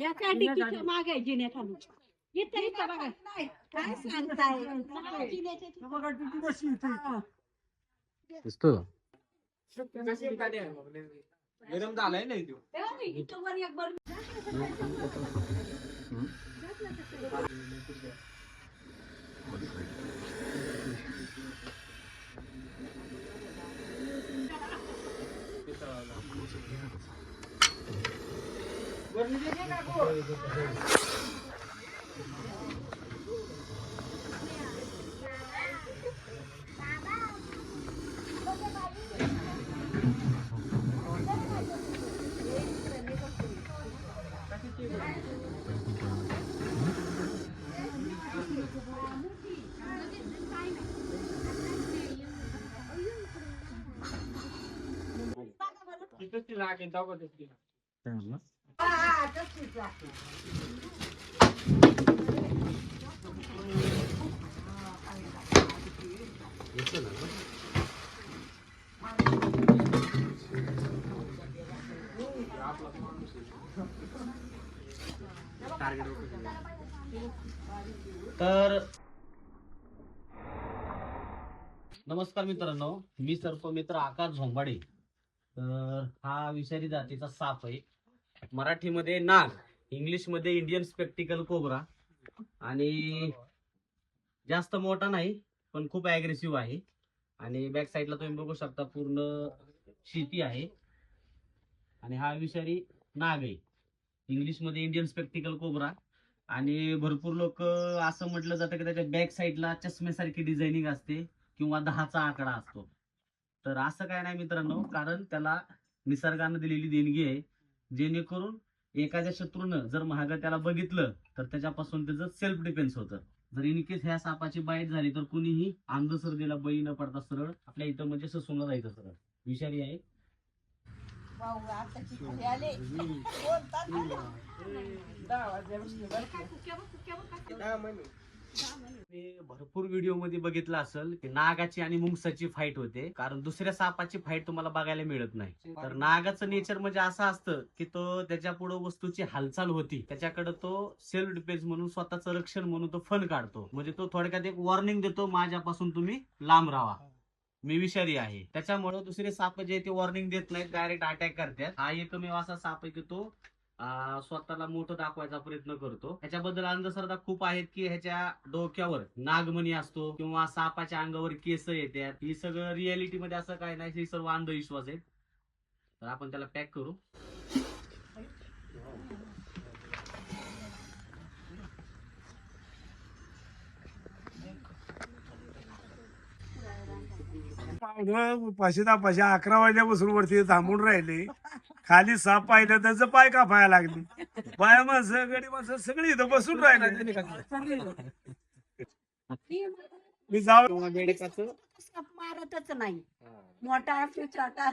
या काठीच्या मागे जिन्याखाली इथं इथं बघा काय सांगताय जिन्याच्या बघा किती कशी इथे दिसतो गरम झालाय नाही तो इथं वर एक बर तर नमस्कार मित्रांनो, मी सर्पमित्र आकाश झोंबाडे. तर हा विषारी जातीचा साप आहे. मराठीमध्ये नाग, इंग्लिश मध्ये इंडियन स्पेक्टिकल कोब्रा. आणि जास्त मोठा नाही पण खूप ऍग्रेसिव्ह आहे. आणि बॅक साईडला तुम्ही बघू शकता पूर्ण शेती आहे. आणि हा विषारी नाग आहे, इंग्लिश मध्ये इंडियन स्पेक्टिकल कोब्रा. आणि भरपूर लोक असं म्हटलं जातं की त्याच्या बॅक साईडला चष्म्यासारखी डिझायनिंग असते किंवा 10चा आकडा असतो. तर असं काय नाही मित्रांनो, कारण त्याला निसर्गानं दिलेली देणगी आहे, जेणेकरून एखाद्या शत्रूनं जर महाग त्याला बघितलं तर त्याच्यापासून त्याचं सेल्फ डिफेन्स होतं. जर इन केस ह्या सापाची बाईट झाली तर कुणीही अंधश्रद्धेला बळी न पडता सरळ आपल्या इथं म्हणजे ससून जायचं. सरळ विषारी आहे. भरपूर व्हिडिओ मध्ये बघितलं असेल की नागाची आणि मुंगसाची फाईट होते, कारण दुसऱ्या सापाची फाईट तुम्हाला बघायला मिळत नाही. तर नागाचं नेचर म्हणजे असं असतं की तो त्याच्या पुढे वस्तूची हालचाल होती, त्याच्याकडे तो सेल्फ डिफेन्स म्हणून, स्वतःचं रक्षण म्हणून तो फन काढतो. म्हणजे तो थोडक्यात एक वॉर्निंग देतो, माझ्यापासून तुम्ही लांब राहा, मी विषारी आहे. त्याच्यामुळे दुसरे साप जे ते वॉर्निंग देत नाहीत, डायरेक्ट अटॅक करतात. हा एकमेव असा साप आहे की तो स्वतःला मोठं दाखवायचा प्रयत्न करतो. ह्याच्याबद्दल अंधश्रद्धा खूप आहेत की ह्याच्या डोक्यावर नागमणी असतो किंवा सापाच्या अंगावर केस येतात. ही सगळं रियालिटी मध्ये असं काय नाही, हे सर्व अंधविश्वास आहेत. तर आपण त्याला पॅक करू. पाचशे 11 वाजल्यापासून वरती थांबून राहिले. खाली साप पाहिलं त्याचं पाय कापायला लागली. बाया माणसं, गडी माणसं सगळी इथं बसून राहिले. मी जाऊ मारतच नाही, मोठा छोटा